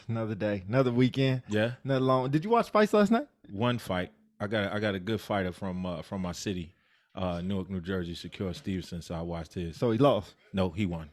Another day, another weekend, Yeah, another long. Did you watch fights last night? one fight. I got a good fighter from my city, Newark, New Jersey, Secure Stevenson. So I watched his. So he lost. No, he won.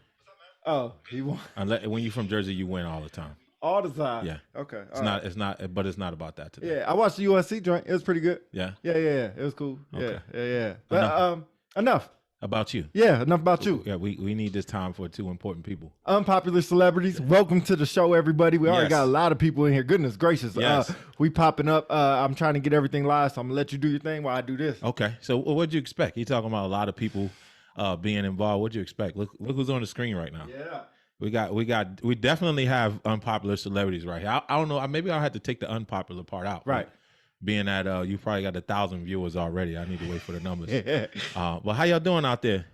Oh, he won Unless when you're from Jersey, you win all the time. all the time. Yeah, Okay. it's all not. right. It's not. But it's not about that today. Yeah, I watched the USC joint. It was pretty good. Yeah. Yeah. It was cool. Okay. Yeah. But Enough enough. about you. Yeah, enough about you. Yeah, we need this time for two important people. Unpopular celebrities. Welcome to the show, everybody. We already Yes. got a lot of people in here. Goodness gracious. Yes. We popping up. I'm trying to get everything live, so I'm gonna let you do your thing while I do this. Okay. So what'd you expect? You're talking about a lot of people being involved. What'd you expect? Look who's on the screen right now. Yeah. We definitely have unpopular celebrities right here. I don't know. Maybe I'll have to take the unpopular part out. Right. Being that you probably got 1,000 viewers already. I need to wait for the numbers. Yeah. But how y'all doing out there?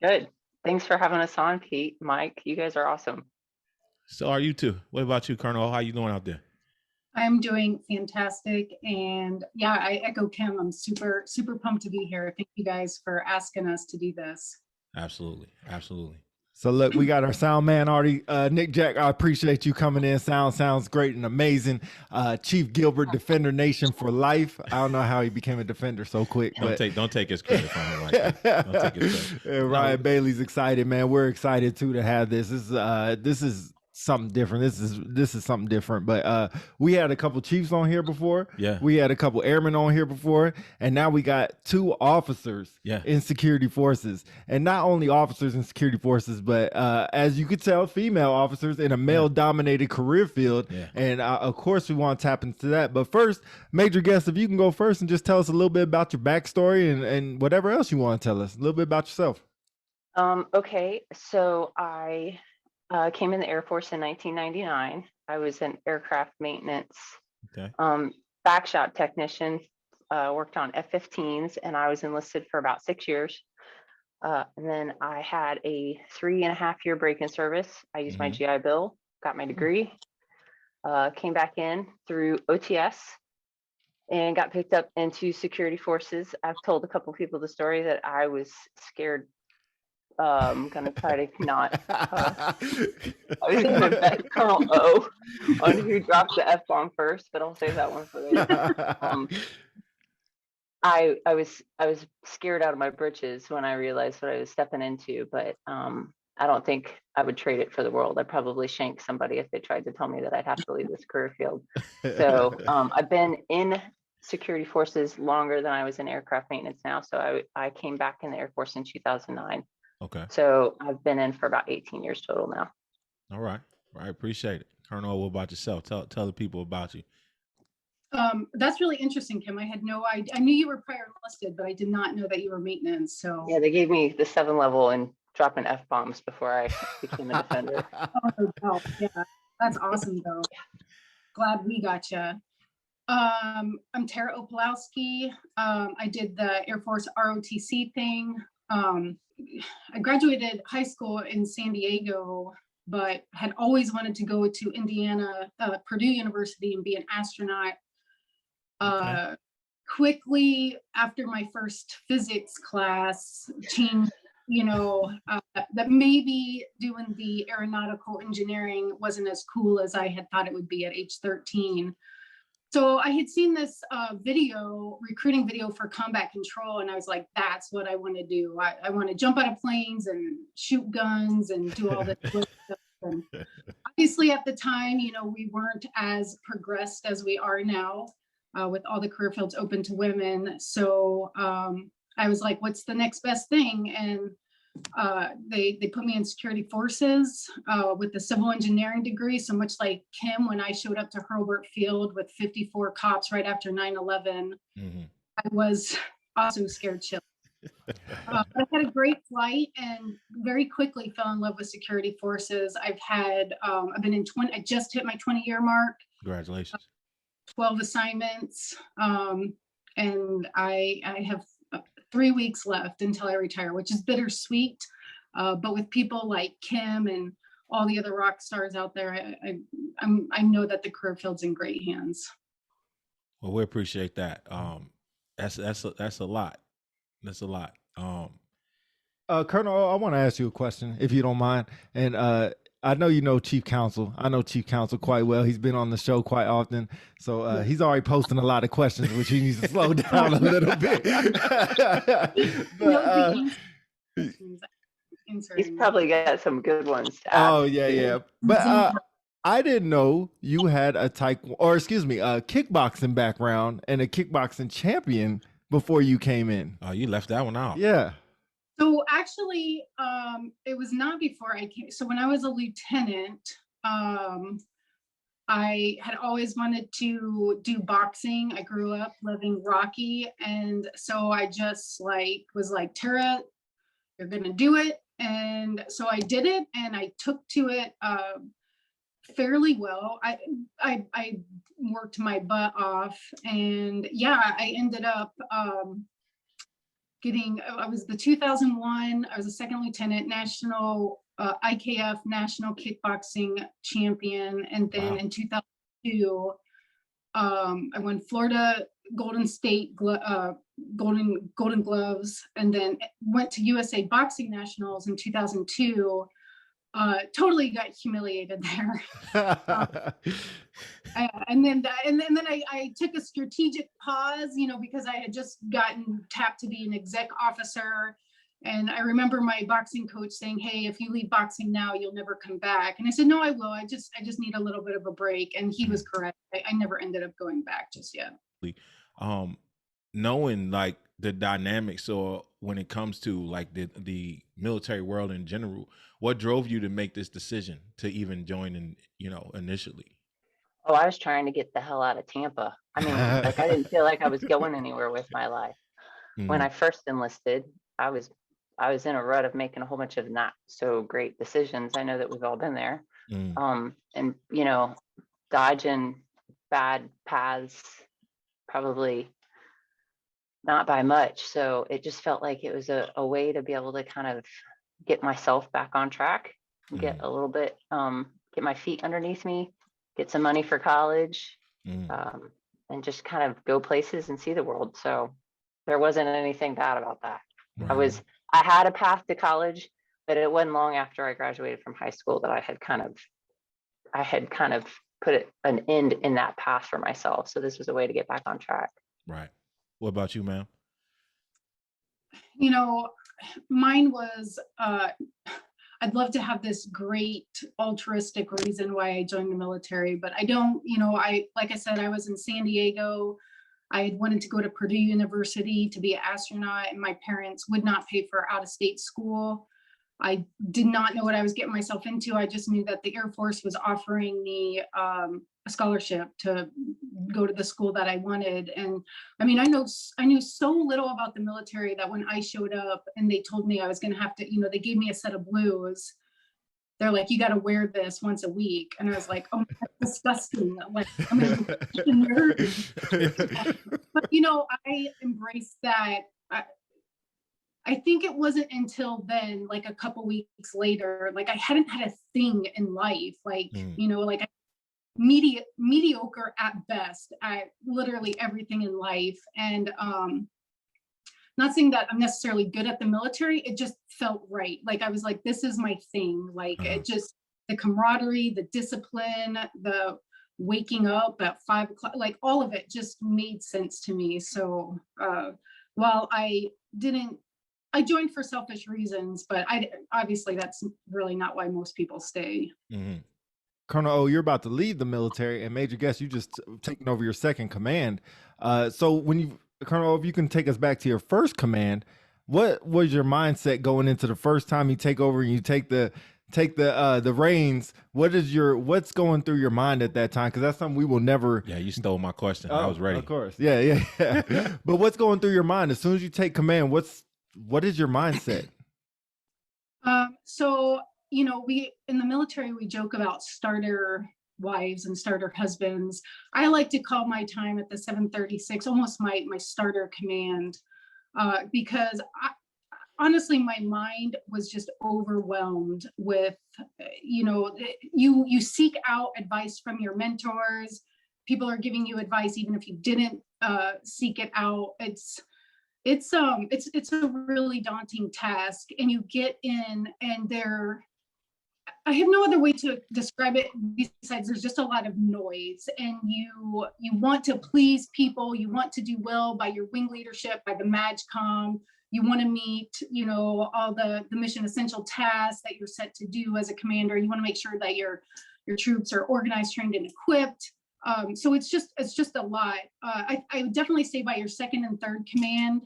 Good. Thanks for having us on, Pete, Mike. You guys are awesome. So are you too? What about you, Colonel? How you doing out there? I'm doing fantastic. And yeah, I echo Kim. I'm super pumped to be here. Thank you guys for asking us to do this. Absolutely. So look, we got our sound man already. Nick Jack, I appreciate you coming in. Sounds great and amazing. Chief Gilbert, Defender Nation for life. I don't know how he became a defender so quick. Don't take his credit from him like that. Don't take his credit. Yeah, Ryan Bailey's excited, man. We're excited too to have this. This is something different. This is something different. But we had a couple chiefs on here before. Yeah. We had a couple airmen on here before, and now we got two officers in security forces. And not only officers in security forces, but as you could tell, female officers in a male-dominated career field. Yeah. And of course, we want to tap into that. But first, major guest, if you can go first and just tell us a little bit about your backstory and whatever else you want to tell us, a little bit about yourself. Okay, so I came in the Air Force in 1999. I was an aircraft maintenance backshop technician, worked on F-15s, and I was enlisted for about 6 years. And then I had a 3.5-year break in service. I used my GI Bill, got my degree, came back in through OTS, and got picked up into security forces. I've told a couple people the story that I was scared. I'm gonna try to not. I was gonna bet Colonel O on who dropped the F-bomb first, but I'll save that one for later. I was scared out of my britches when I realized what I was stepping into, but I don't think I would trade it for the world. I'd probably shank somebody if they tried to tell me that I'd have to leave this career field. So I've been in security forces longer than I was in aircraft maintenance now. So I came back in the Air Force in 2009. Okay. So I've been in for about 18 years total now. All right. I appreciate it. Colonel, what about yourself? Tell the people about you. That's really interesting, Kim. I had no idea. I knew you were prior enlisted, but I did not know that you were maintenance. So yeah, they gave me the 7 level and dropping F-bombs before I became a defender. Oh, yeah, that's awesome though. Glad we got you. I'm Tara Opolowski. I did the Air Force ROTC thing. I graduated high school in San Diego, but had always wanted to go to Indiana, Purdue University and be an astronaut. Quickly after my first physics class, changed, that maybe doing the aeronautical engineering wasn't as cool as I had thought it would be at age 13. So I had seen this recruiting video for combat control, and I was like, that's what I want to do. I want to jump out of planes and shoot guns and do all this stuff. And obviously at the time, we weren't as progressed as we are now with all the career fields open to women. So I was like, what's the next best thing? And they put me in security forces with the civil engineering degree. So much like Kim, when I showed up to Hurlburt Field with 54 cops right after 9/11, I was also scared shitless. I had a great flight and very quickly fell in love with security forces. I've been in I just hit my 20-year mark. Congratulations. 12 assignments. And I have 3 weeks left until I retire, which is bittersweet. But with people like Kim and all the other rock stars out there, I know that the career field's in great hands. Well, we appreciate that. That's a lot. That's a lot. Colonel, I want to ask you a question, if you don't mind. And I know you know Chief Counsel. I know Chief Counsel quite well. He's been on the show quite often. So he's already posting a lot of questions, which he needs to slow down a little bit. But, he's probably got some good ones to add. Oh, yeah. But I didn't know you had a kickboxing background and a kickboxing champion before you came in. Oh, you left that one out. Yeah. So actually, it was not before I came. So when I was a lieutenant, I had always wanted to do boxing. I grew up loving Rocky. And so I just was like, Tara, you're going to do it. And so I did it, and I took to it fairly well. I worked my butt off, and yeah, I ended up I was the 2001, I was a second lieutenant, national IKF national kickboxing champion. And then in 2002, I won Florida Golden State Golden Gloves, and then went to USA Boxing Nationals in 2002. Totally got humiliated there. And then I took a strategic pause, because I had just gotten tapped to be an exec officer. And I remember my boxing coach saying, "Hey, if you leave boxing now, you'll never come back." And I said, "No, I will. I just need a little bit of a break." And he was correct. I never ended up going back just yet. Knowing like the dynamics, or when it comes to like the military world in general, what drove you to make this decision to even join in, initially? Oh, I was trying to get the hell out of Tampa. I mean, like, I didn't feel like I was going anywhere with my life. When I first enlisted, I was in a rut of making a whole bunch of not so great decisions. I know that we've all been there. And, dodging bad paths, probably not by much. So it just felt like it was a way to be able to kind of get myself back on track, get a little bit, get my feet underneath me, get some money for college, and just kind of go places and see the world. So there wasn't anything bad about that. Right. I had a path to college, but it wasn't long after I graduated from high school that I had kind of put an end in that path for myself. So this was a way to get back on track. Right. What about you, ma'am? Mine was, I'd love to have this great altruistic reason why I joined the military, but I don't, like I said, I was in San Diego. I had wanted to go to Purdue University to be an astronaut, and my parents would not pay for out-of-state school. I did not know what I was getting myself into. I just knew that the Air Force was offering me a scholarship to go to the school that I wanted. And I mean, I knew so little about the military that when I showed up and they told me I was going to have to, they gave me a set of blues. They're like, "You got to wear this once a week." And I was like, "Oh, that's disgusting." I'm like, I'm a nerd. But, I embraced that. I think it wasn't until then, like a couple weeks later, like I hadn't had a thing in life, like, like mediocre at best at literally everything in life. And not saying that I'm necessarily good at the military, it just felt right. Like I was like, this is my thing. Like it just, the camaraderie, the discipline, the waking up at 5 o'clock, like all of it just made sense to me. So while I joined for selfish reasons, but obviously that's really not why most people stay. Colonel O, you're about to leave the military, and Major Guest, you just taken over your second command. So Colonel O, if you can take us back to your first command, what was your mindset going into the first time you take over and you take the reins? What's going through your mind at that time? Because that's something we will never. Yeah, you stole my question. I was ready. Of course. Yeah. But what's going through your mind as soon as you take command? What is your mindset? So, we in the military, we joke about starter wives and starter husbands. I like to call my time at the 736 almost my starter command, because honestly, my mind was just overwhelmed with, you seek out advice from your mentors. People are giving you advice even if you didn't seek it out. It's a really daunting task, and you get in and I have no other way to describe it besides there's just a lot of noise, and you want to please people, you want to do well by your wing leadership, by the MAGCOM, you want to meet, all the mission essential tasks that you're set to do as a commander. You want to make sure that your troops are organized, trained, and equipped. So it's just a lot. I would definitely say by your second and third command,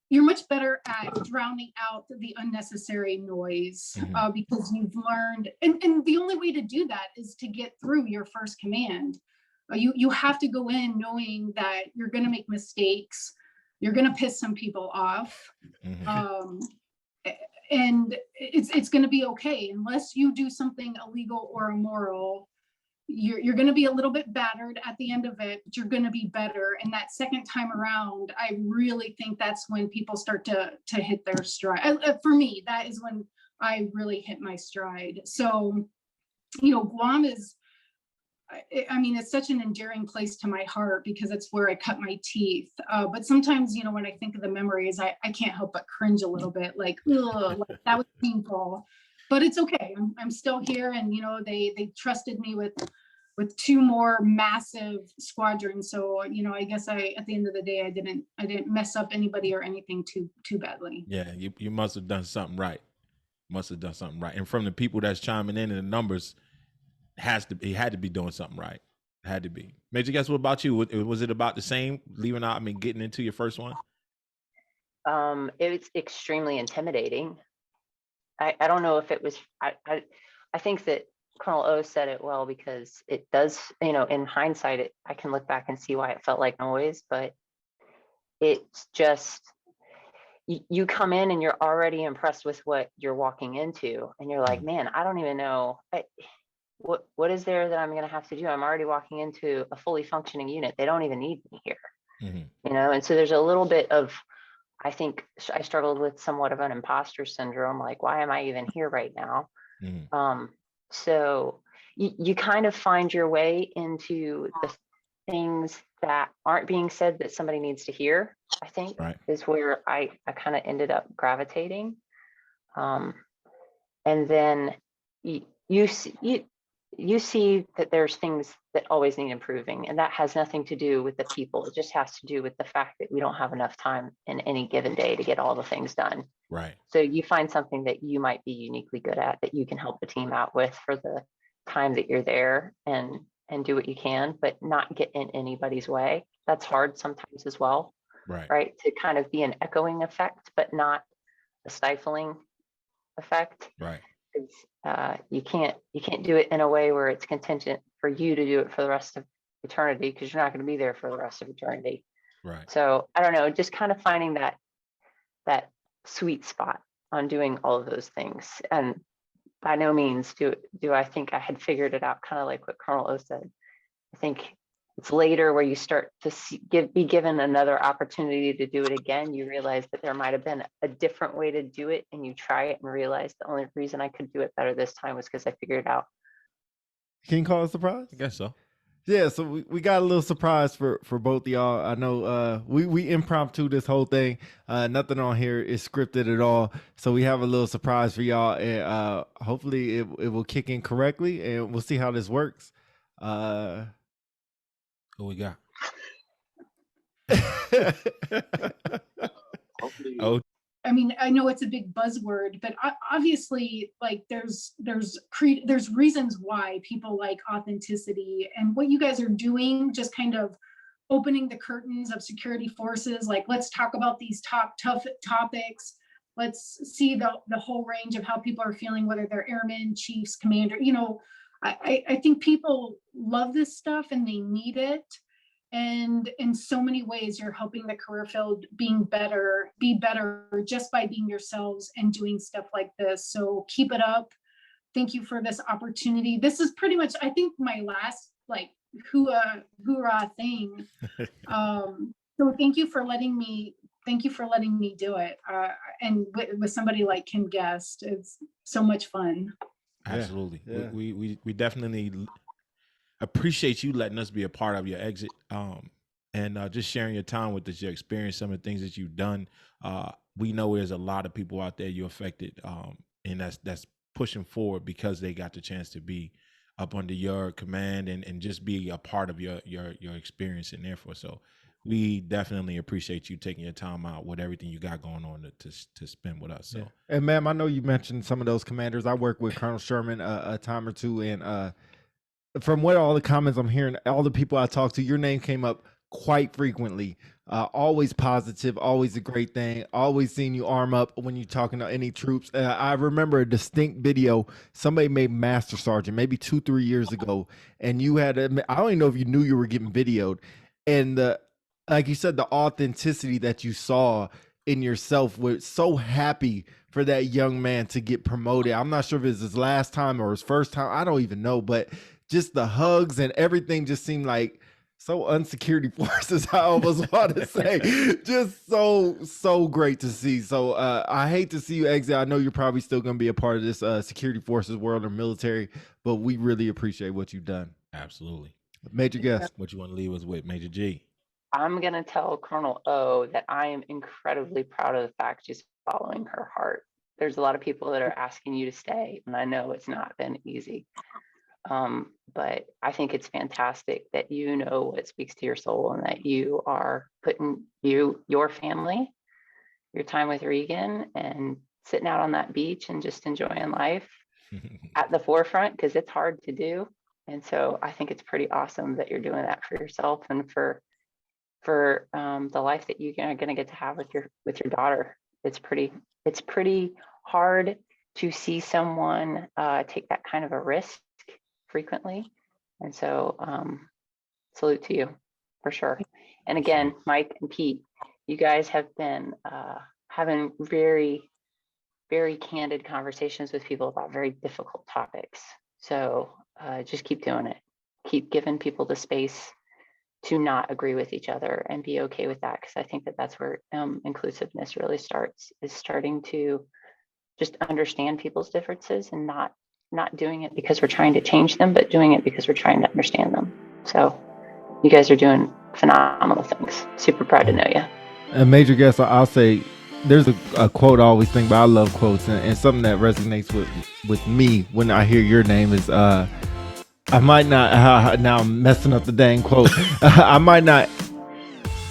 you're much better at drowning out the unnecessary noise, because you've learned, and the only way to do that is to get through your first command. You have to go in knowing that you're going to make mistakes, you're going to piss some people off, and it's going to be okay unless you do something illegal or immoral. You're going to be a little bit battered at the end of it, but you're going to be better. And that second time around, I really think that's when people start to hit their stride. For me, that is when I really hit my stride. So, Guam is, I mean, it's such an endearing place to my heart because it's where I cut my teeth. But sometimes, when I think of the memories, I can't help but cringe a little bit, like, ugh, like that was painful. But it's okay. I'm still here, and they trusted me with 2 more massive squadrons. So I guess at the end of the day, I didn't mess up anybody or anything too badly. Yeah, you must have done something right. And from the people that's chiming in and the numbers, he had to be doing something right. Had to be. Major, guess what about you? Was it about the same? Getting into your first one? It was extremely intimidating. I don't know if it was, I think that Colonel O said it well, because it does, in hindsight, I can look back and see why it felt like noise, but it's just, you come in and you're already impressed with what you're walking into, and you're like, man, I don't even know, what is there that I'm going to have to do? I'm already walking into a fully functioning unit. They don't even need me here, and so there's a little bit of, I think I struggled with somewhat of an imposter syndrome, like, why am I even here right now? So you kind of find your way into the things that aren't being said that somebody needs to hear, I think, is where I kind of ended up gravitating. And then you see that there's things that always need improving, and that has nothing to do with the people. It just has to do with the fact that we don't have enough time in any given day to get all the things done. Right. So you find something that you might be uniquely good at that you can help the team out with for the time that you're there, and do what you can, but not get in anybody's way. That's hard sometimes as well. Right. To kind of be an echoing effect, but not a stifling effect. Right. You can't do it in a way where it's contingent for you to do it for the rest of eternity, because you're not going to be there for the rest of eternity. Right. So I don't know, just kind of finding that sweet spot on doing all of those things. And by no means do I think I had figured it out, kind of like what Colonel O said. I think it's later where you start to be given another opportunity to do it again. You realize that there might have been a different way to do it, and you try it and realize the only reason I could do it better this time was because I figured it out. Can you call it a surprise? I guess so. Yeah, so we got a little surprise for both of y'all. I know we impromptu this whole thing. Nothing on here is scripted at all. So we have a little surprise for y'all, and hopefully it will kick in correctly, and we'll see how this works. Who we got? Oh, I mean, I know it's a big buzzword, but obviously, like, there's reasons why people like authenticity, and what you guys are doing, just kind of opening the curtains of security forces. Like, let's talk about these tough topics. Let's see the whole range of how people are feeling, whether they're airmen, chiefs, commander. I think people love this stuff and they need it. And in so many ways, you're helping the career field be better just by being yourselves and doing stuff like this. So keep it up. Thank you for this opportunity. This is pretty much, I think, my last hoorah thing. So thank you for letting me do it. And with somebody like Kim Guest, it's so much fun. Absolutely. Yeah. We definitely appreciate you letting us be a part of your exit, and just sharing your time with us, your experience, some of the things that you've done. We know there's a lot of people out there you affected, and that's pushing forward because they got the chance to be up under your command and just be a part of your experience in Air Force. So we definitely appreciate you taking your time out with everything you got going on to spend with us. So, and ma'am, I know you mentioned some of those commanders. I worked with Colonel Sherman a time or two, and from what all the comments I'm hearing, all the people I talked to, your name came up quite frequently. Always positive, always a great thing. Always seeing you arm up when you're talking to any troops. I remember a distinct video somebody made Master Sergeant maybe 2-3 years ago, and you had I don't even know if you knew you were getting videoed, and like you said, the authenticity that you saw in yourself was so happy for that young man to get promoted. I'm not sure if it's his last time or his first time. I don't even know, but just the hugs and everything just seemed like so unsecurity forces, I almost want to say. Just so great to see. So I hate to see you exit. I know you're probably still going to be a part of this security forces world or military, but we really appreciate what you've done. Absolutely. Major Guest. What you want to leave us with, Major G? I'm going to tell Colonel O that I am incredibly proud of the fact she's following her heart. There's a lot of people that are asking you to stay, and I know it's not been easy. But I think it's fantastic that you know what speaks to your soul and that you are putting your family, your time with Regan and sitting out on that beach and just enjoying life at the forefront, because it's hard to do. And so I think it's pretty awesome that you're doing that for yourself and for the life that you're going to get to have with your daughter. It's pretty hard to see someone take that kind of a risk frequently. And so salute to you for sure. And again, Mike and Pete, you guys have been having very, very candid conversations with people about very difficult topics. So just keep doing it. Keep giving people the space to not agree with each other and be okay with that. Because I think that that's where inclusiveness really starts, is starting to just understand people's differences and not doing it because we're trying to change them, but doing it because we're trying to understand them. So you guys are doing phenomenal things. Super proud to know you. And Major Guest, I'll say there's a quote I always think about. I love quotes, and something that resonates with me when I hear your name is I might not now I'm messing up the dang quote. I might not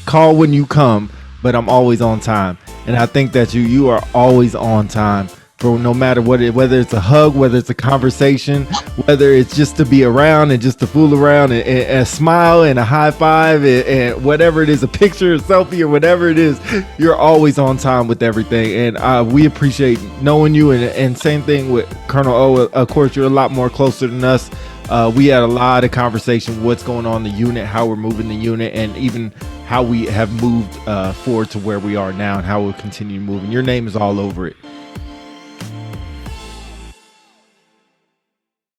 call when you come, but I'm always on time. And I think that you are always on time for no matter what, whether it's a hug, whether it's a conversation, whether it's just to be around and just to fool around and a smile and a high five and whatever it is, a picture, a selfie or whatever it is, you're always on time with everything. And we appreciate knowing you. And same thing with Colonel O. Of course, you're a lot more closer than us. We had a lot of conversation, what's going on in the unit, how we're moving the unit, and even how we have moved forward to where we are now and how we'll continue moving. Your name is all over it.